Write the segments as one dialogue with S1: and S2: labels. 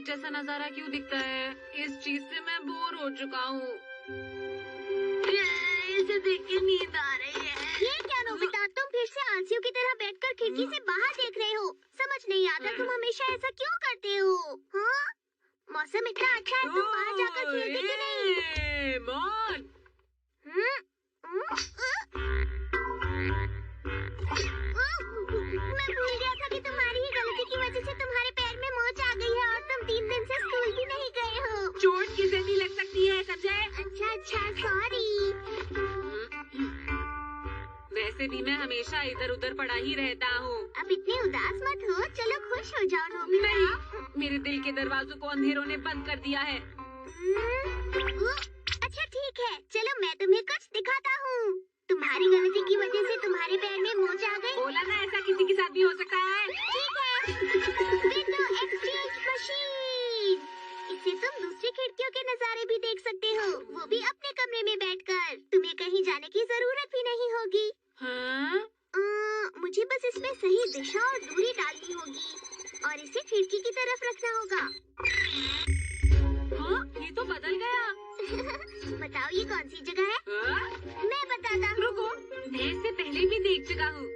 S1: एक जैसा नजारा क्यों दिखता है? इस चीज से मैं बोर हो चुका हूँ। इसे देख के नींद आ रही है।
S2: ये क्या नोबिता, तुम फिर से आलसियों की तरह बैठकर खिड़की से बाहर देख रहे हो? समझ नहीं आता तुम हमेशा ऐसा क्यों करते हो? हाँ? मौसम इतना अच्छा है, तुम बाहर जाकर खेलते क्यों नहीं?
S1: मौन।
S2: मैं भूल गया था कि तुम्हारी ही गलती की वजह से तुम्हारे पैर में मोच आ गई है और तुम 3 दिन से स्कूल भी नहीं गए हो।
S1: चोट किसे भी लग सकती है, समझे?
S2: अच्छा, सॉरी।
S1: वैसे भी मैं हमेशा इधर उधर पड़ा ही रहता हूँ।
S2: अब इतने उदास मत हो, चलो खुश हो जाओ नोबिता।
S1: नहीं, मेरे दिल के दरवाजों को अंधेरों ने बंद कर दिया है।
S2: अच्छा ठीक है, चलो मैं तुम्हें कुछ दिखाता हूँ। तुम्हारी गलती की वजह से तुम्हारे पैर में मोच आ गई।
S1: बोला ना, ऐसा किसी के साथ भी हो सकता है।
S2: ठीक है, विंडो एक्सचेंज मशीन। इससे तुम दूसरी खिड़कियों के नजारे भी देख सकते हो, वो भी अपने कमरे में बैठकर। तुम्हें कहीं जाने की जरूरत भी नहीं होगी।
S1: हाँ?
S2: मुझे बस इसमें सही दिशा और दूरी डालनी होगी और इसे खिड़की की तरफ रखना होगा।
S1: हाँ, ये तो बदल गया।
S2: बताओ ये कौन सी जगह है?
S1: हाँ?
S2: मैं बताता हूँ।
S1: रुको, मैं इससे पहले भी देख चुका हूँ।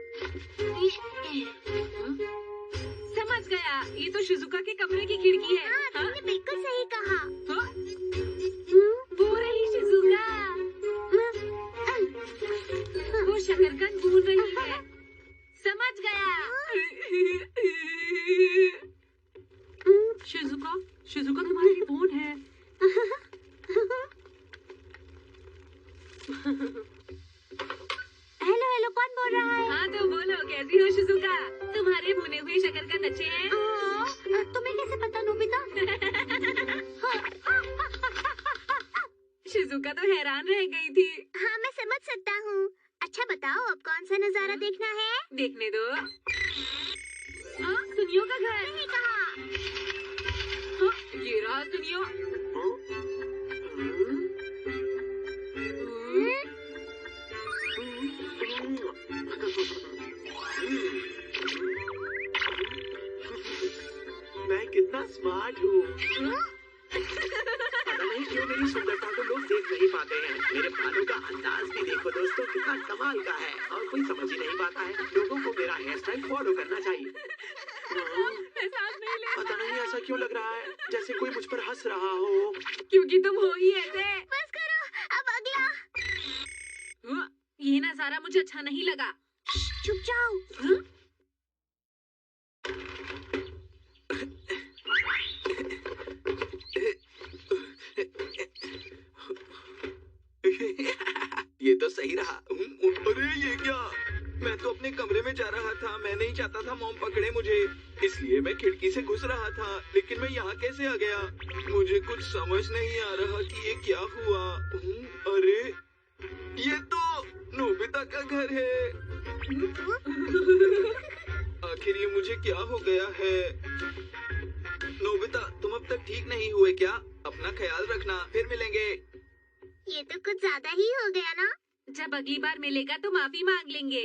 S1: समझ गया, ये तो शिजुका के कमरे की खिड़की है।
S2: हाँ, तुमने बिल्कुल सही कहा।
S1: हाँ? वो रही शिजुका, वो शकरकंद भून रही है। समझ गया। शिजुका तुम्हारी कौन है?
S2: हेलो, कौन बोल रहा है?
S1: हाँ तो बोलो, कैसी हो शिजुका? तुम्हारे भुने हुए शकरकंद अच्छे हैं?
S2: तुम्हें कैसे पता नोबिता?
S1: शिजुका तो हैरान रह गई थी।
S2: हाँ, मैं समझ सकता हूँ। अच्छा बताओ, अब कौन सा नजारा देखना है?
S1: देखने दो। सुनियो का घर।
S2: सही कहा।
S1: ये रहा सुनियो।
S3: मैं कितना स्मार्ट हूँ। पता नहीं क्यों मेरी सुंदरता को लोग देख नहीं पाते हैं। मेरे बालों का अंदाज भी देखो दोस्तों, कितना कमाल का है और कोई समझ ही नहीं पाता है। लोगों को मेरा हेयर स्टाइल फॉलो करना चाहिए।
S1: मैं सांस नहीं ले।
S3: पता नहीं ऐसा क्यों लग रहा है, जैसे कोई मुझ पर हंस रहा हो।
S1: क्योंकि तुम हो ही ऐसे।
S2: बस करो, अब अगला।
S1: ये नजारा मुझे अच्छा नहीं लगा।
S2: चुप जाओ।
S3: ये तो सही रहा। अरे ये क्या, मैं तो अपने कमरे में जा रहा था। मैं नहीं चाहता था मॉम पकड़े मुझे, इसलिए मैं खिड़की से घुस रहा था। लेकिन मैं यहाँ कैसे आ गया? मुझे कुछ समझ नहीं आ रहा कि ये क्या हुआ। अरे ये तो नोबिता का घर है। आखिर ये मुझे क्या हो गया है? नोबिता, तुम अब तक ठीक नहीं हुए क्या? अपना ख्याल रखना, फिर मिलेंगे।
S2: ये तो कुछ ज्यादा ही हो गया ना?
S1: जब अगली बार मिलेगा तो माफी मांग लेंगे।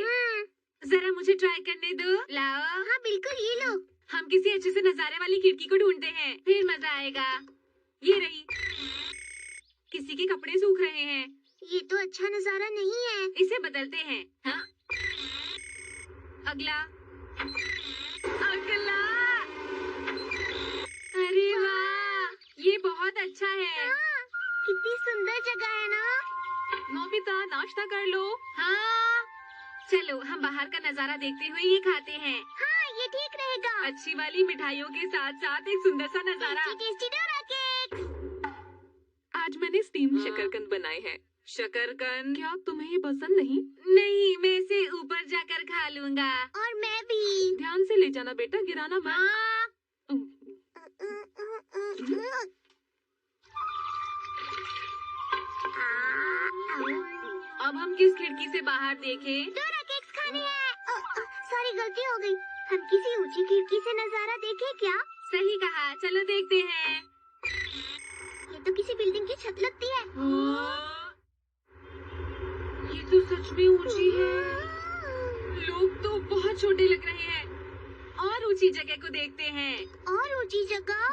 S1: जरा मुझे ट्राई करने दो। लाओ।
S2: हाँ बिल्कुल, ये लो।
S1: हम किसी अच्छे से नजारे वाली खिड़की को ढूंढते हैं, फिर मजा आएगा। ये रही। किसी के कपड़े सूख रहे हैं।
S2: ये तो अच्छा नजारा नहीं है।
S1: इसे बदलते हैं। हाँ? अगला। अगला। अरे वाह, ये बहुत अच्छा है।
S2: हाँ, कितनी सुंदर जगह है ना?
S1: नोबिता, नाश्ता कर लो। हाँ, चलो हम बाहर का नजारा देखते हुए ये खाते हैं।
S2: हाँ, ये ठीक रहेगा।
S1: अच्छी वाली मिठाइयों के साथ साथ एक सुंदर सा नजारा।
S2: Tasty Dora cake.
S1: आज मैंने स्टीम शकरकंद बनाए हैं। शकरकंद, क्या तुम्हें ये पसंद नहीं? नहीं, मैं इसे ऊपर जाकर खा लूंगा।
S2: और मैं भी।
S1: ध्यान से ले जाना बेटा, गिराना मत।
S2: हाँ।
S1: अब हम किस खिड़की से बाहर देखें?
S2: डोरा केक्स खाने हैं। सॉरी, गलती हो गई। हम किसी ऊंची खिड़की से नजारा देखें क्या?
S1: सही कहा, चलो देखते हैं।
S2: ये तो किसी बिल्डिंग की छत लगती है।
S1: ये तो सच में ऊंची है। लोग तो बहुत छोटे लग रहे हैं। और ऊंची जगह को देखते हैं।
S2: और ऊंची जगह?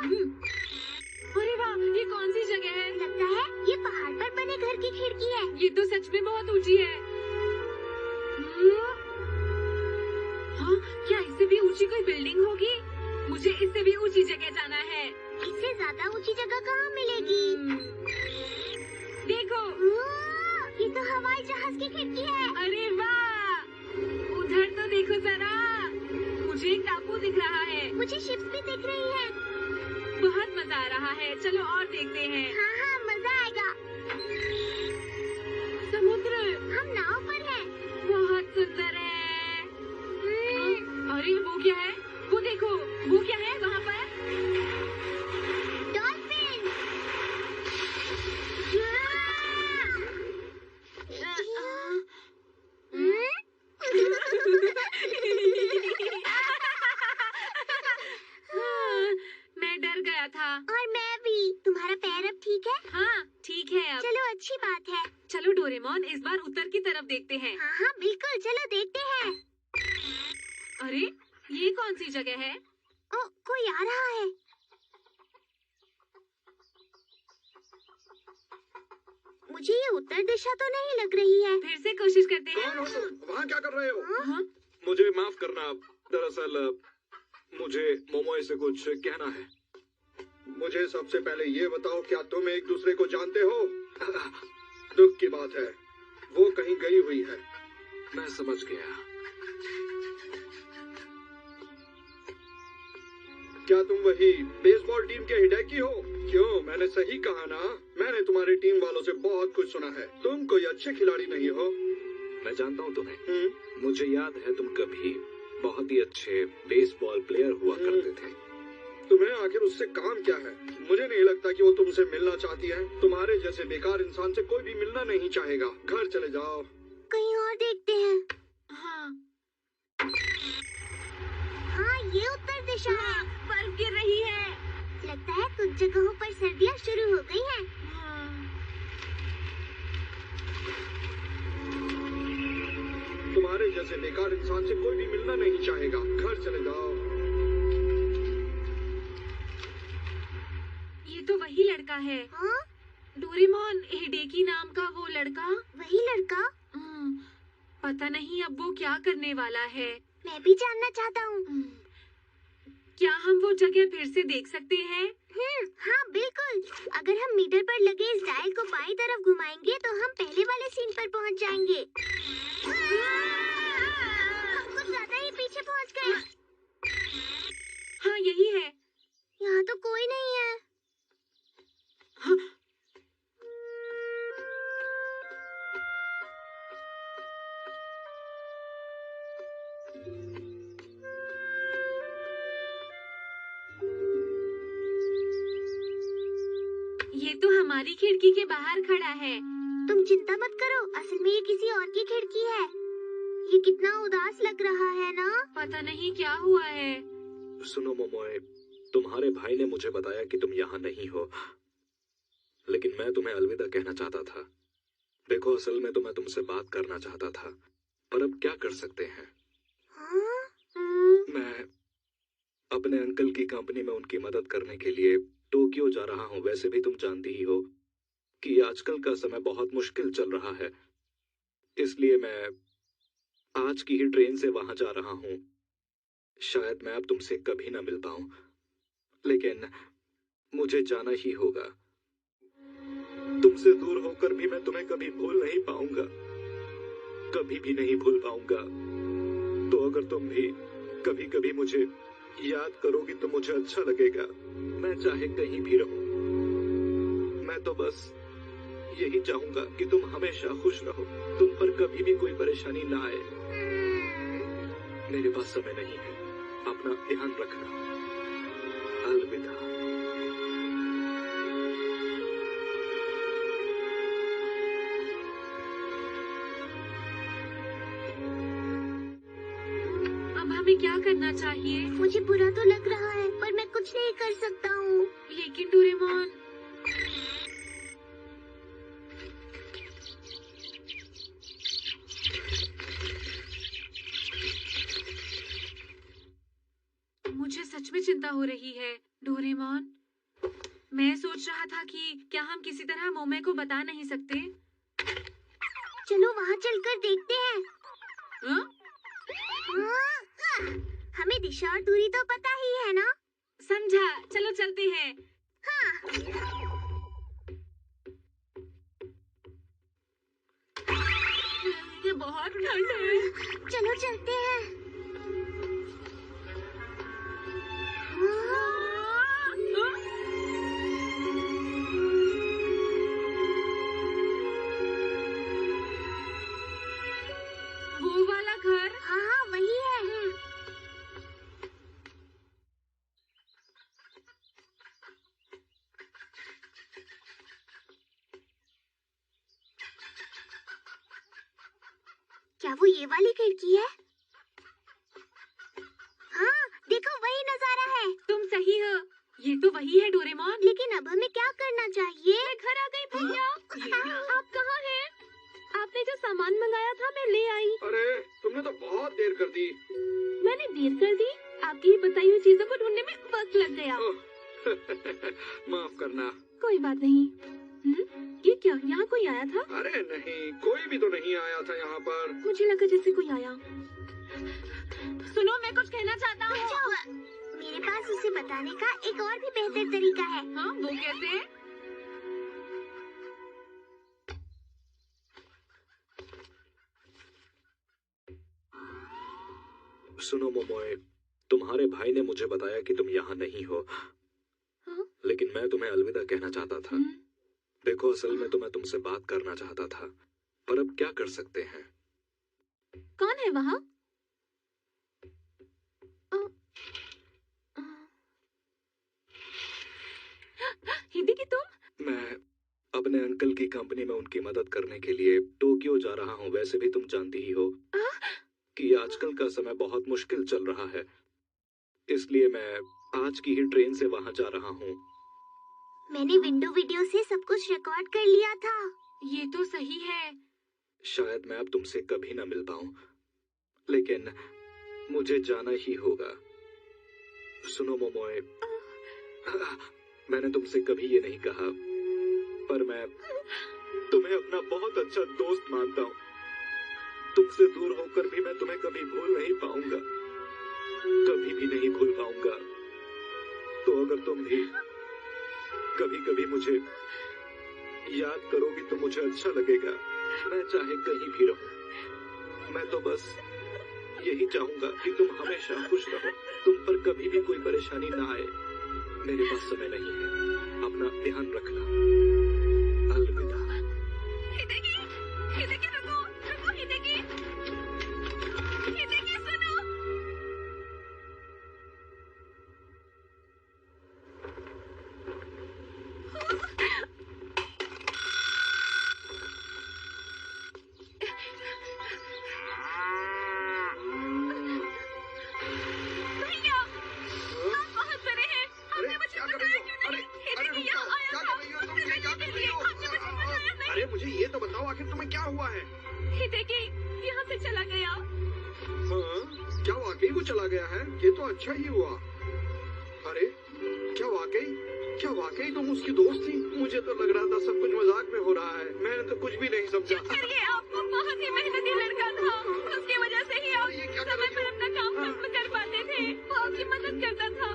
S1: ये तो सच में बहुत ऊंची है। हाँ, क्या इससे भी ऊंची कोई बिल्डिंग होगी? मुझे इससे भी ऊंची जगह जाना है।
S2: इससे ज्यादा ऊंची जगह कहाँ मिलेगी?
S1: देखो,
S2: ये तो हवाई जहाज की खिड़की है।
S1: अरे वाह! उधर तो देखो जरा, मुझे एक टापू दिख रहा है।
S2: मुझे शिप्स भी दिख रही है।
S1: बहुत मजा आ रहा है, चलो और देखते हैं।
S2: हाँ हाँ, मजा आएगा।
S1: समुद्र,
S2: हम नाव पर हैं।
S1: बहुत सुंदर है। अरे वो क्या है? वो देखो, वो क्या है वहाँ पर?
S2: डॉल्फिन।
S1: मैं डर गया था।
S2: और मैं भी। तुम्हारा पैर अब ठीक है?
S1: हाँ, ठीक है अब।
S2: चलो, अच्छी बात है।
S1: चलो डोरेमोन, इस बार उत्तर की तरफ देखते हैं।
S2: हाँ हाँ, बिल्कुल, चलो देखते हैं।
S1: अरे, ये कौन सी जगह है?
S2: ओ, कोई आ रहा है। मुझे ये उत्तर दिशा तो नहीं लग रही है।
S1: फिर से कोशिश करते हैं।
S3: कौन हो तुम? वहाँ क्या कर रहे हो?
S1: हाँ?
S3: मुझे माफ करना, दरअसल मुझे मोमोए से कुछ कहना है। मुझे सबसे पहले ये बताओ, क्या तुम एक दूसरे को जानते हो? दुख की बात है, वो कहीं गई हुई है। मैं समझ गया। क्या तुम वही बेसबॉल टीम के हिडेकी हो? क्यों, मैंने सही कहा ना? मैंने तुम्हारी टीम वालों से बहुत कुछ सुना है। तुम कोई अच्छे खिलाड़ी नहीं हो। मैं जानता हूँ तुम्हें। मुझे याद है तुम कभी बहुत ही अच्छे बेसबॉल प्लेयर हुआ करते थे। तुम्हें आखिर उससे काम क्या है? मुझे नहीं लगता कि वो तुमसे मिलना चाहती है। तुम्हारे जैसे बेकार इंसान से कोई भी मिलना नहीं चाहेगा। घर चले जाओ।
S2: कहीं और देखते हैं।
S1: हाँ,
S2: हाँ, ये उत्तर दिशा है।
S1: बर्फ गिर रही है।
S2: लगता है कुछ जगहों पर सर्दियाँ शुरू हो गई हैं।
S1: हाँ।
S3: तुम्हारे जैसे बेकार इंसान से कोई भी मिलना नहीं चाहेगा। घर चले जाओ।
S1: ये तो वही लड़का है।
S2: हाँ,
S1: डोरेमोन, हिडेकी नाम का वो लड़का।
S2: वही लड़का।
S1: पता नहीं अब वो क्या करने वाला है।
S2: मैं भी जानना चाहता हूँ।
S1: क्या हम वो जगह फिर से देख सकते हैं?
S2: हाँ बिल्कुल। अगर हम मीटर पर लगे इस डायल को बाईं तरफ घुमाएंगे तो हम पहले वाले सीन पर पहुँच जाएंगे। हम कुछ ज्यादा ही पीछे पहुँच गए।
S1: हाँ, यही है।
S2: यहाँ तो कोई नहीं है।
S1: हाँ, ये तो हमारी खिड़की के बाहर खड़ा है।
S2: तुम चिंता मत करो, असल में ये किसी और की खिड़की है। ये कितना उदास लग रहा है ना?
S1: पता नहीं क्या हुआ है।
S3: सुनो मोमोए, तुम्हारे भाई ने मुझे बताया कि तुम यहाँ नहीं हो, लेकिन मैं तुम्हें अलविदा कहना चाहता था। देखो, असल में तो मैं तुमसे बात करना चाहता था, पर अब क्या कर सकते हैं। मैं अपने अंकल की कंपनी में उनकी मदद करने के लिए टोक्यो जा रहा हूँ। वैसे भी तुम जानती ही हो कि आजकल का समय बहुत मुश्किल चल रहा है, इसलिए मैं आज की ही ट्रेन से वहां जा रहा हूँ। शायद मैं अब तुमसे कभी ना मिल पाऊं, लेकिन मुझे जाना ही होगा। तुमसे दूर होकर भी मैं तुम्हें कभी भूल नहीं पाऊंगा, कभी भी नहीं भूल पाऊंगा। तो अगर तुम भी कभी कभी मुझे याद करोगी तो मुझे अच्छा लगेगा। मैं चाहे कहीं भी रहूं, मैं तो बस यही चाहूंगा कि तुम हमेशा खुश रहो, तुम पर कभी भी कोई परेशानी ना आए। मेरे पास समय नहीं है, अपना ध्यान रखना। अलविदा।
S1: अब हमें क्या करना चाहिए?
S2: मुझे बुरा तो लग रहा है, पर मैं कुछ नहीं कर सकता हूँ।
S1: लेकिन डोरेमोन, मुझे सच में चिंता हो रही है। डोरेमोन, मैं सोच रहा था कि क्या हम किसी तरह मोमे को बता नहीं सकते?
S2: चलो वहाँ चलकर देखते हैं।
S1: हाँ?
S2: हमें दिशा और दूरी तो पता ही है ना?
S1: समझा, चलो चलते हैं।
S2: हाँ।
S1: ये बहुत ठंड है।
S2: चलो चलते हैं।
S1: वो वाला घर।
S2: हाँ हाँ वही है। क्या वो ये वाली खिड़की है? हाँ देखो वही नजारा है।
S1: तुम सही हो, ये तो वही है डोरेमोन।
S2: लेकिन अब हमें क्या करना चाहिए?
S1: मैं घर आ गई भैया। आप कहाँ हैं? आपने जो सामान मंगाया था मैं ले आई।
S3: अरे तुमने तो बहुत देर कर दी।
S1: मैंने देर कर दी? आपकी ही बताई हुई चीजों को ढूंढने में वक्त लग गया।
S3: माफ करना।
S1: कोई बात नहीं। ये क्या, यहाँ कोई आया था?
S3: अरे नहीं, कोई भी तो नहीं आया था यहाँ पर।
S1: मुझे लगा जैसे कोई आया। सुनो, मैं कुछ कहना चाहता हूँ।
S2: क्या हुआ? मेरे पास उसे बताने का एक और भी बेहतर तरीका है।
S1: हाँ, वो कैसे?
S4: सुनो मोमोए, तुम्हारे भाई ने मुझे बताया कि तुम यहाँ नहीं हो।
S1: हाँ?
S4: लेकिन मैं तुम्हें अलविदा कहना चाहता था। देखो, असल में तो मैं तुमसे बात करना चाहता था, पर अब क्या कर सकते हैं।
S1: कौन है वहाँ? हिदेकी तुम?
S4: मैं अपने अंकल की कंपनी में उनकी मदद करने के लिए टोक्यो जा रहा हूँ। वैसे भी तुम जानती ही हो कि आजकल का समय बहुत मुश्किल चल रहा है, इसलिए मैं आज की ही ट्रेन से वहाँ जा रहा हूँ।
S2: मैंने विंडो वीडियो से सब कुछ रिकॉर्ड कर लिया था।
S1: ये तो सही है।
S4: शायद मैं अब तुमसे कभी ना मिल पाऊं, लेकिन मुझे जाना ही होगा। सुनो मोमोए, मैंने तुमसे कभी ये नहीं कहा, पर मैं तुम्हें अपना बहुत अच्छा दोस्त मानता हूँ। तुमसे दूर होकर भी मैं तुम्हें कभी भूल नहीं पाऊंगा, कभी भी नहीं भूल पाऊंगा। तो अगर तुम भी कभी कभी मुझे याद करोगी तो मुझे अच्छा लगेगा। मैं चाहे कहीं भी रहूं, मैं तो बस यही चाहूंगा कि तुम हमेशा खुश रहो, तुम पर कभी भी कोई परेशानी ना आए। मेरे पास समय नहीं है, अपना ध्यान रखना। अलविदा।
S1: हिदेकी, हिदेकी रुको, रुको हिदेकी, हिदेकी सुनो। भैया, आप बहुत बड़े हैं।
S3: अरे
S1: आपने मुझे
S3: क्या कर
S1: बताया
S3: रही हो?
S1: क्यों नहीं?
S3: अरे
S1: हिदेकी
S3: रुको,
S1: यहाँ आया
S3: क्या
S1: था
S3: कर रही हो तुम?
S1: मुझसे
S3: ये क्या
S1: मिलने
S3: कर
S1: के
S3: रही
S1: लिए।
S3: हो?
S1: आपने मुझे बताया नहीं।
S3: अरे मुझे ये तो बताओ, आखिर तुम्हें क्या हुआ है?
S1: हिदेकी यहाँ से चला गया।
S3: हाँ? क्या वाकई वो चला गया है? ये तो अच्छा ही हुआ। अरे क्या वाकई तुम उसकी दोस्त थी? मुझे तो लग रहा था सब कुछ मजाक में हो रहा है। मैंने तो कुछ भी नहीं समझा।
S1: ये आपको बहुत ही मेहनती लड़का था, उसकी वजह से ही आप
S3: ये क्या कर
S1: समय
S3: रही
S1: पर
S3: हो?
S1: अपना काम खत्म कर पाते थे। वो आपकी मदद करता था।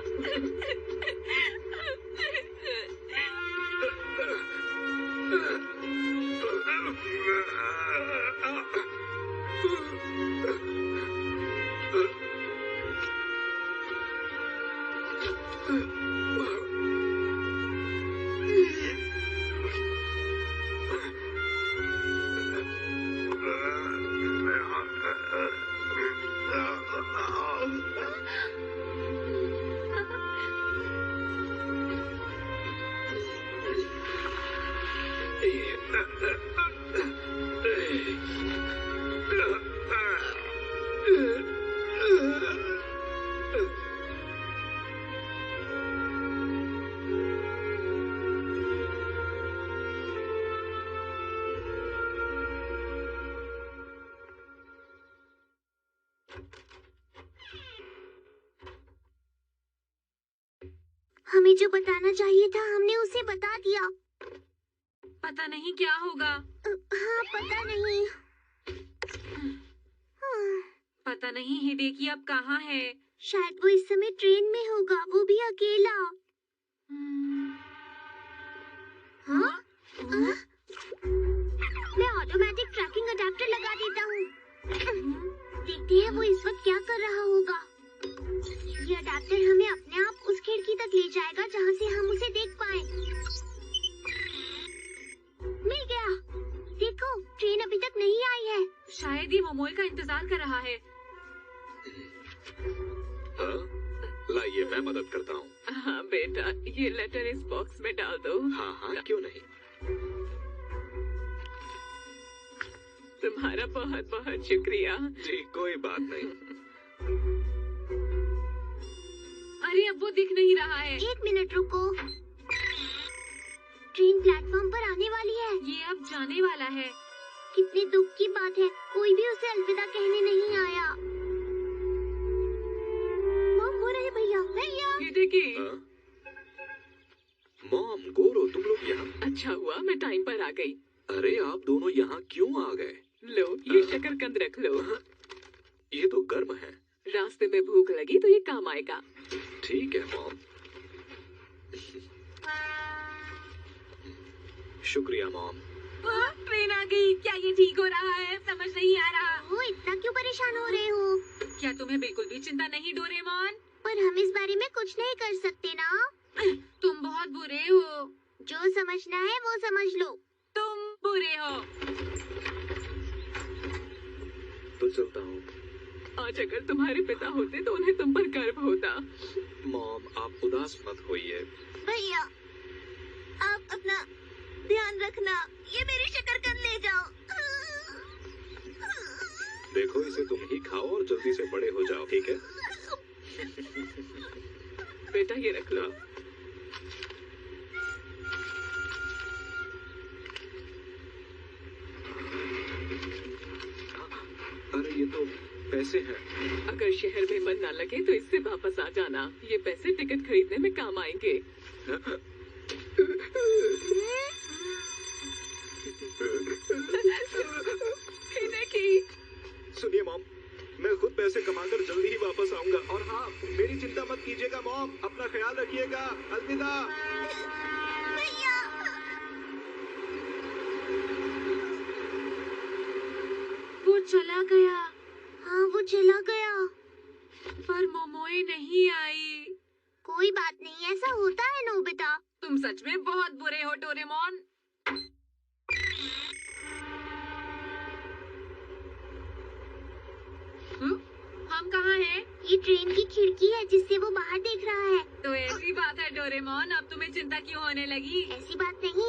S2: हमें जो बताना चाहिए था हमने उसे बता दिया।
S1: पता नहीं क्या होगा।
S2: हाँ पता नहीं।
S1: पता नहीं हिडेकी अब कहाँ है।
S2: शायद वो इस समय ट्रेन में होगा, वो भी अकेला। हाँ? हाँ? मैं ऑटोमेटिक ट्रैकिंग अडेप्टर लगा देता हूँ। देखते हैं वो इस वक्त क्या कर रहा होगा। ये अडेप्टर हमें अपने आप उस खिड़की तक ले जाएगा जहाँ से हम उसे देख पाए। मिल गया। देखो, ट्रेन अभी तक नहीं आई है।
S1: शायद ये मोमोई का इंतजार कर रहा है।
S4: हाँ? लाइए, मैं मदद करता हूँ।
S1: हाँ बेटा, ये लेटर इस बॉक्स में डाल दो।
S4: हाँ हाँ, क्यों नहीं।
S1: तुम्हारा बहुत बहुत शुक्रिया।
S4: जी कोई बात नहीं।
S1: अरे अब वो दिख नहीं रहा है।
S2: 1 मिनट रुको। ट्रेन प्लेटफॉर्म पर आने वाली है।
S1: ये अब जाने वाला है।
S2: कितने दुख की बात है, कोई भी उसे अलविदा कहने नहीं आया। मॉम, हो रहे भैया। भैया
S1: हिडेकी।
S4: हाँ? मॉम, गोरो, तुम लोग यहाँ?
S1: अच्छा हुआ मैं टाइम पर आ गई।
S4: अरे आप दोनों यहाँ क्यों आ गए?
S1: लो, ये शकरकंद रख लो।
S4: ये तो गर्म है।
S1: रास्ते में भूख लगी तो ये काम आएगा।
S4: ठीक है मॉम। शुक्रिया मॉम।
S1: ट्रेन आ गई। क्या ये ठीक हो रहा है? समझ नहीं आ रहा।
S2: वो इतना क्यों परेशान हो रहे हो?
S1: क्या तुम्हें बिल्कुल भी चिंता नहीं डोरेमोन?
S2: पर हम इस बारे में कुछ नहीं कर सकते ना।
S1: तुम बहुत बुरे हो।
S2: जो समझना है वो समझ लो।
S1: तुम बुरे हो।
S4: तो चलता हूँ।
S1: आज अगर तुम्हारे पिता होते तो उन्हें तुम पर गर्व होता।
S4: मॉम, आप उदास मत होइए।
S2: भैया, आप अपना ध्यान रखना। ये मेरी शकरकंद ले जाओ।
S4: देखो, इसे तुम ही खाओ और जल्दी से बड़े हो जाओ, ठीक है?
S1: बेटा ये रख लो।
S4: अरे ये तो पैसे हैं।
S1: अगर शहर में मन न लगे तो इससे वापस आ जाना। ये पैसे टिकट खरीदने में काम आएंगे।
S4: सुनिए मॉम, मैं खुद पैसे कमाकर जल्दी ही वापस आऊंगा। और हाँ, मेरी चिंता मत कीजिएगा मॉम। अपना ख्याल रखिएगा। अलविदा।
S2: भैया,
S1: वो चला गया।
S2: हाँ वो चला गया।
S1: पर मोमोए नहीं आई।
S2: कोई बात नहीं, ऐसा होता है नोबिता।
S1: तुम सच में बहुत बुरे हो डोरेमोन। हम कहाँ हैं?
S2: ये ट्रेन की खिड़की है जिससे वो बाहर देख रहा है।
S1: तो ऐसी बात है डोरेमोन, अब तुम्हें चिंता क्यों होने लगी?
S2: ऐसी बात नहीं